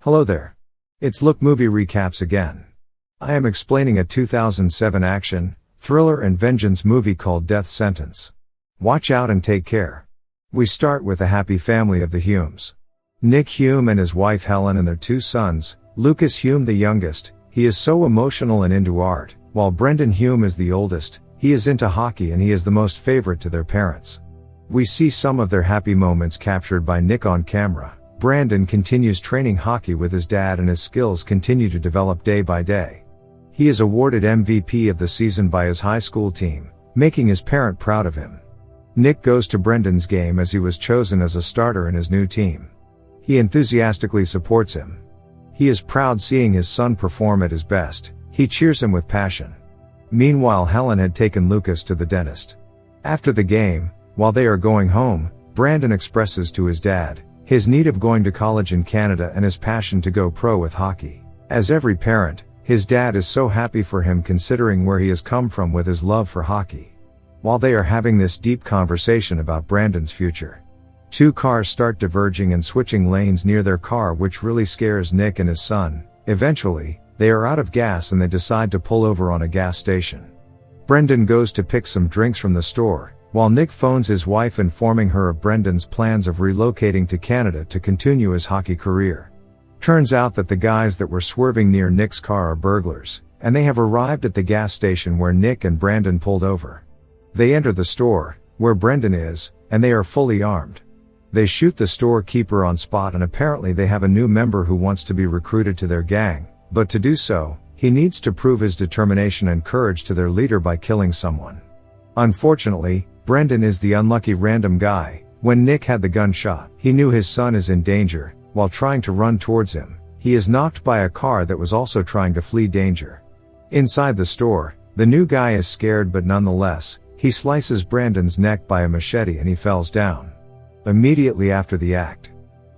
Hello there. It's Look Movie Recaps again. I am explaining a 2007 action, thriller and vengeance movie called Death Sentence. Watch out and take care. We start with the happy family of the Humes. Nick Hume and his wife Helen and their two sons, Lucas Hume the youngest, he is so emotional and into art, while Brendan Hume is the oldest, he is into hockey and he is the most favorite to their parents. We see some of their happy moments captured by Nick on camera. Brandon continues training hockey with his dad and his skills continue to develop day by day. He is awarded MVP of the season by his high school team, making his parent proud of him. Nick goes to Brendan's game as he was chosen as a starter in his new team. He enthusiastically supports him. He is proud seeing his son perform at his best, he cheers him with passion. Meanwhile, Helen had taken Lucas to the dentist. After the game, while they are going home, Brandon expresses to his dad his need of going to college in Canada and his passion to go pro with hockey. As every parent, his dad is so happy for him considering where he has come from with his love for hockey. While they are having this deep conversation about Brandon's future, two cars start diverging and switching lanes near their car, which really scares Nick and his son. Eventually, they are out of gas and they decide to pull over on a gas station. Brendan goes to pick some drinks from the store, while Nick phones his wife informing her of Brendan's plans of relocating to Canada to continue his hockey career. Turns out that the guys that were swerving near Nick's car are burglars, and they have arrived at the gas station where Nick and Brandon pulled over. They enter the store, where Brendan is, and they are fully armed. They shoot the storekeeper on spot and apparently they have a new member who wants to be recruited to their gang, but to do so, he needs to prove his determination and courage to their leader by killing someone. Unfortunately, Brendan is the unlucky random guy. When Nick had the gun shot, he knew his son is in danger. While trying to run towards him, he is knocked by a car that was also trying to flee danger. Inside the store, the new guy is scared, but nonetheless, he slices Brandon's neck by a machete and he falls down. Immediately after the act,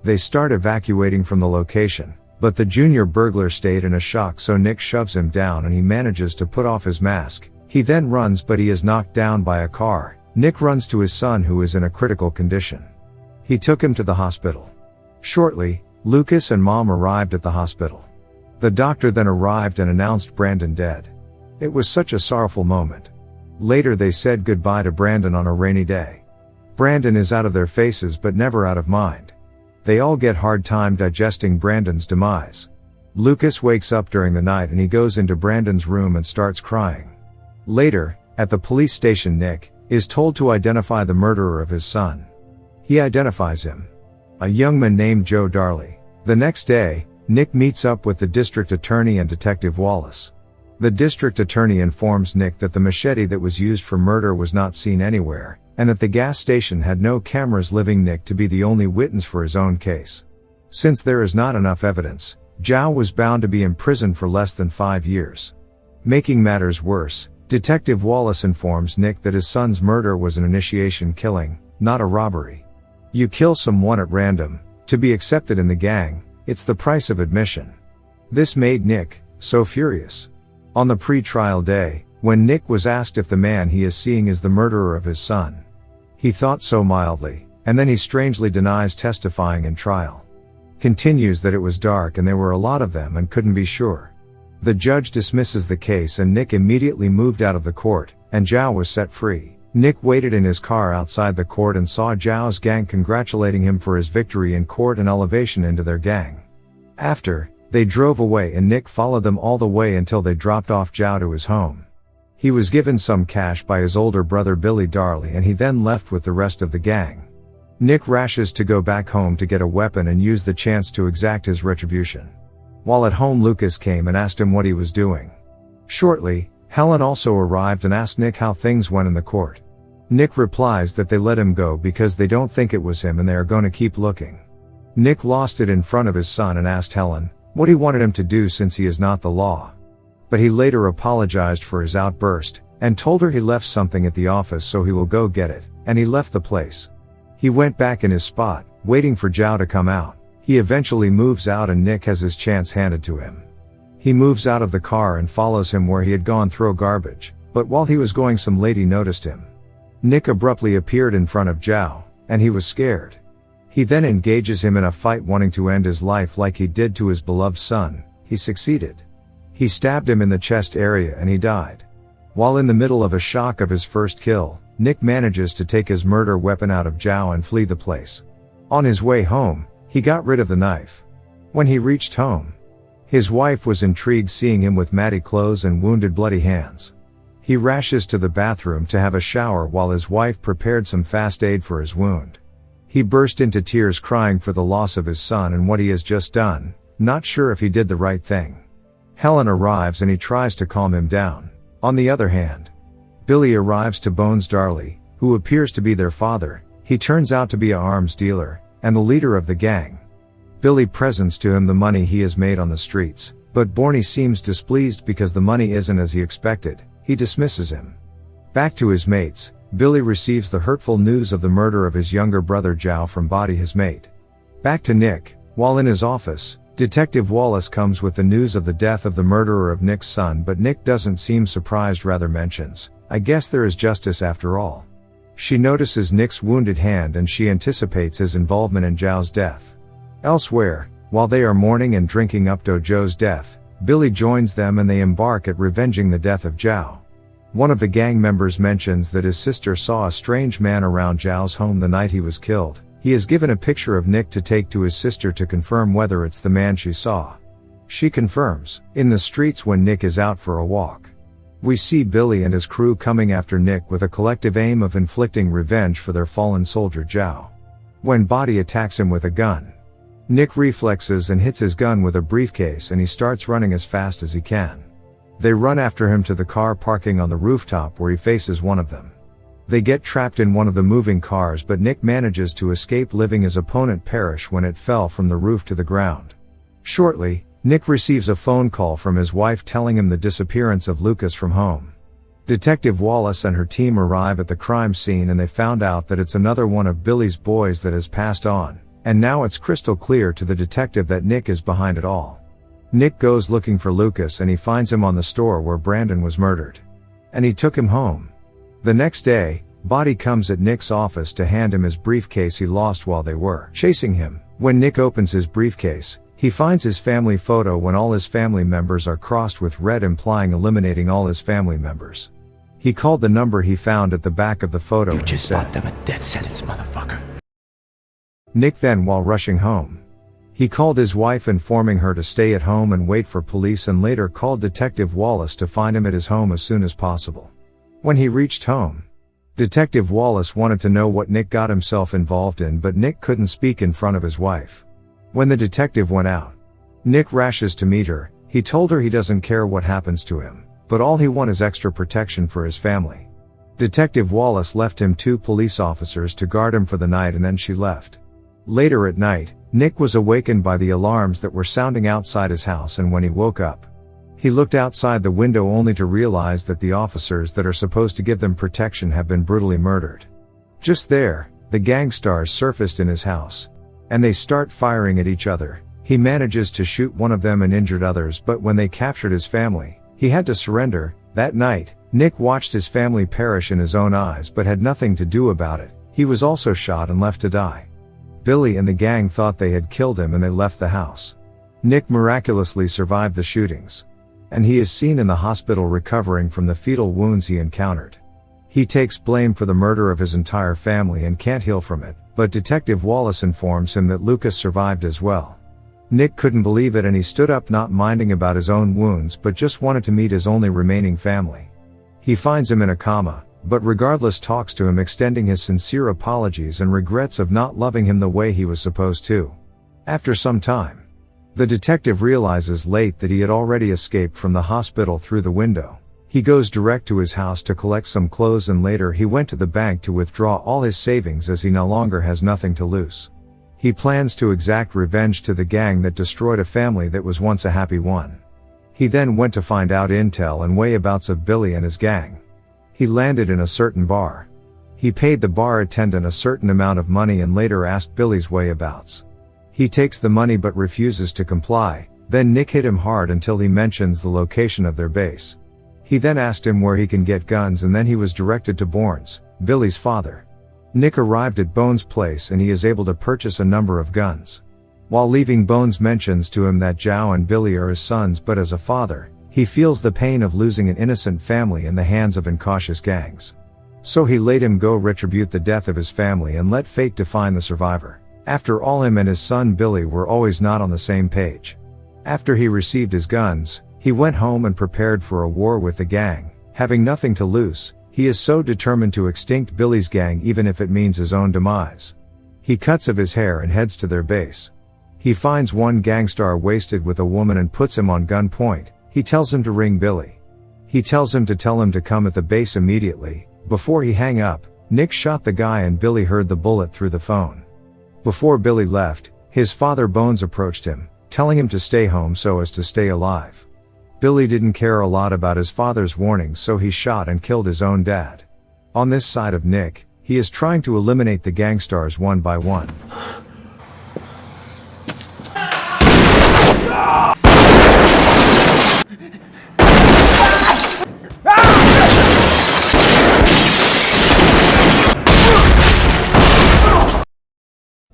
they start evacuating from the location, but the junior burglar stayed in a shock, so Nick shoves him down and he manages to put off his mask. He then runs, but he is knocked down by a car. Nick runs to his son who is in a critical condition. He took him to the hospital. Shortly, Lucas and Mom arrived at the hospital. The doctor then arrived and announced Brandon dead. It was such a sorrowful moment. Later they said goodbye to Brandon on a rainy day. Brandon is out of their faces but never out of mind. They all get hard time digesting Brandon's demise. Lucas wakes up during the night and he goes into Brandon's room and starts crying. Later, at the police station, Nick is told to identify the murderer of his son. He identifies him, a young man named Joe Darley. The next day, Nick meets up with the district attorney and Detective Wallace. The district attorney informs Nick that the machete that was used for murder was not seen anywhere, and that the gas station had no cameras, leaving Nick to be the only witness for his own case. Since there is not enough evidence, Joe was bound to be imprisoned for less than 5 years. Making matters worse, Detective Wallace informs Nick that his son's murder was an initiation killing, not a robbery. You kill someone at random, to be accepted in the gang, it's the price of admission. This made Nick so furious. On the pre-trial day, when Nick was asked if the man he is seeing is the murderer of his son, he thought so mildly, and then he strangely denies testifying in trial. Continues that it was dark and there were a lot of them and couldn't be sure. The judge dismisses the case and Nick immediately moved out of the court, and Joe was set free. Nick waited in his car outside the court and saw Joe's gang congratulating him for his victory in court and elevation into their gang. After, they drove away and Nick followed them all the way until they dropped off Joe to his home. He was given some cash by his older brother Billy Darley and he then left with the rest of the gang. Nick rushes to go back home to get a weapon and use the chance to exact his retribution. While at home, Lucas came and asked him what he was doing. Shortly, Helen also arrived and asked Nick how things went in the court. Nick replies that they let him go because they don't think it was him and they are going to keep looking. Nick lost it in front of his son and asked Helen what he wanted him to do since he is not the law. But he later apologized for his outburst, and told her he left something at the office so he will go get it, and he left the place. He went back in his spot, waiting for Joe to come out. He eventually moves out and Nick has his chance handed to him. He moves out of the car and follows him where he had gone throw garbage, but while he was going, some lady noticed him. Nick abruptly appeared in front of Joe, and he was scared. He then engages him in a fight, wanting to end his life like he did to his beloved son. He succeeded. He stabbed him in the chest area and he died. While in the middle of a shock of his first kill, Nick manages to take his murder weapon out of Zhao and flee the place. On his way home, he got rid of the knife. When he reached home, his wife was intrigued seeing him with matty clothes and wounded bloody hands. He rushes to the bathroom to have a shower while his wife prepared some fast aid for his wound. He burst into tears crying for the loss of his son and what he has just done, not sure if he did the right thing. Helen arrives and he tries to calm him down. On the other hand, Billy arrives to Bones Darley, who appears to be their father. He turns out to be an arms dealer, and the leader of the gang. Billy presents to him the money he has made on the streets, but Borny seems displeased because the money isn't as he expected. He dismisses him. Back to his mates, Billy receives the hurtful news of the murder of his younger brother Zhao from Body, his mate. Back to Nick, while in his office, Detective Wallace comes with the news of the death of the murderer of Nick's son, but Nick doesn't seem surprised, rather mentions, "I guess there is justice after all." She notices Nick's wounded hand and she anticipates his involvement in Zhao's death. Elsewhere, while they are mourning and drinking up to Zhou's death, Billy joins them and they embark at revenging the death of Zhao. One of the gang members mentions that his sister saw a strange man around Zhao's home the night he was killed. He has given a picture of Nick to take to his sister to confirm whether it's the man she saw. She confirms, in the streets when Nick is out for a walk. We see Billy and his crew coming after Nick with a collective aim of inflicting revenge for their fallen soldier Zhao. When Body attacks him with a gun, Nick reflexes and hits his gun with a briefcase and he starts running as fast as he can. They run after him to the car parking on the rooftop where he faces one of them. They get trapped in one of the moving cars, but Nick manages to escape, leaving his opponent perish when it fell from the roof to the ground. Shortly, Nick receives a phone call from his wife telling him the disappearance of Lucas from home. Detective Wallace and her team arrive at the crime scene and they found out that it's another one of Billy's boys that has passed on, and now it's crystal clear to the detective that Nick is behind it all. Nick goes looking for Lucas and he finds him on the store where Brandon was murdered. And he took him home. The next day, Body comes at Nick's office to hand him his briefcase he lost while they were chasing him. When Nick opens his briefcase, he finds his family photo when all his family members are crossed with red, implying eliminating all his family members. He called the number he found at the back of the photo You and just said, bought them a death sentence, motherfucker. Nick then, while rushing home, he called his wife informing her to stay at home and wait for police, and later called Detective Wallace to find him at his home as soon as possible. When he reached home, Detective Wallace wanted to know what Nick got himself involved in, but Nick couldn't speak in front of his wife. When the detective went out, Nick rushes to meet her. He told her he doesn't care what happens to him, but all he wants is extra protection for his family. Detective Wallace left him 2 police officers to guard him for the night and then she left. Later at night, Nick was awakened by the alarms that were sounding outside his house, and when he woke up, he looked outside the window only to realize that the officers that are supposed to give them protection have been brutally murdered. Just there, the gangsters surfaced in his house, and they start firing at each other. He manages to shoot one of them and injured others, but when they captured his family, he had to surrender. That night, Nick watched his family perish in his own eyes but had nothing to do about it. He was also shot and left to die. Billy and the gang thought they had killed him and they left the house. Nick miraculously survived the shootings, and he is seen in the hospital recovering from the fatal wounds he encountered. He takes blame for the murder of his entire family and can't heal from it, but Detective Wallace informs him that Lucas survived as well. Nick couldn't believe it and he stood up, not minding about his own wounds but just wanted to meet his only remaining family. He finds him in a coma, but regardless talks to him, extending his sincere apologies and regrets of not loving him the way he was supposed to. After some time, the detective realizes late that he had already escaped from the hospital through the window. He goes direct to his house to collect some clothes, and later he went to the bank to withdraw all his savings as he no longer has nothing to lose. He plans to exact revenge to the gang that destroyed a family that was once a happy one. He then went to find out intel and whereabouts of Billy and his gang. He landed in a certain bar. He paid the bar attendant a certain amount of money and later asked Billy's whereabouts. He takes the money but refuses to comply. Then Nick hit him hard until he mentions the location of their base. He then asked him where he can get guns, and then he was directed to Bournes, Billy's father. Nick arrived at Bones' place and he is able to purchase a number of guns. While leaving, Bones mentions to him that Zhao and Billy are his sons, but as a father, he feels the pain of losing an innocent family in the hands of incautious gangs. So he let him go retribute the death of his family and let fate define the survivor. After all, him and his son Billy were always not on the same page. After he received his guns, he went home and prepared for a war with the gang. Having nothing to lose, he is so determined to extinct Billy's gang even if it means his own demise. He cuts of his hair and heads to their base. He finds one gangstar wasted with a woman and puts him on gunpoint. He tells him to ring Billy. He tells him to tell him to come at the base immediately. Before he hang up, Nick shot the guy and Billy heard the bullet through the phone. Before Billy left, his father Bones approached him, telling him to stay home so as to stay alive. Billy didn't care a lot about his father's warnings, so he shot and killed his own dad. On this side of Nick, he is trying to eliminate the gangstars one by one.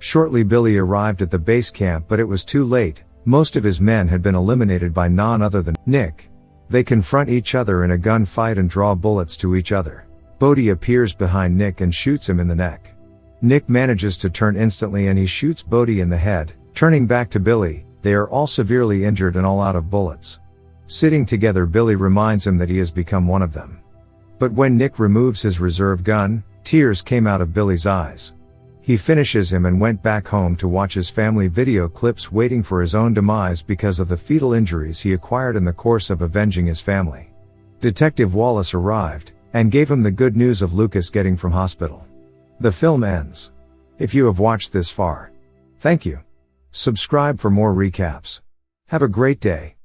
Shortly Billy arrived at the base camp, but it was too late. Most of his men had been eliminated by none other than Nick. They confront each other in a gunfight and draw bullets to each other. Bodhi appears behind Nick and shoots him in the neck. Nick manages to turn instantly and he shoots Bodhi in the head. Turning back to Billy, they are all severely injured and all out of bullets. Sitting together, Billy reminds him that he has become one of them. But when Nick removes his reserve gun, tears came out of Billy's eyes. He finishes him and went back home to watch his family video clips, waiting for his own demise because of the fetal injuries he acquired in the course of avenging his family. Detective Wallace arrived and gave him the good news of Lucas getting from hospital. The film ends. If you have watched this far, thank you. Subscribe for more recaps. Have a great day.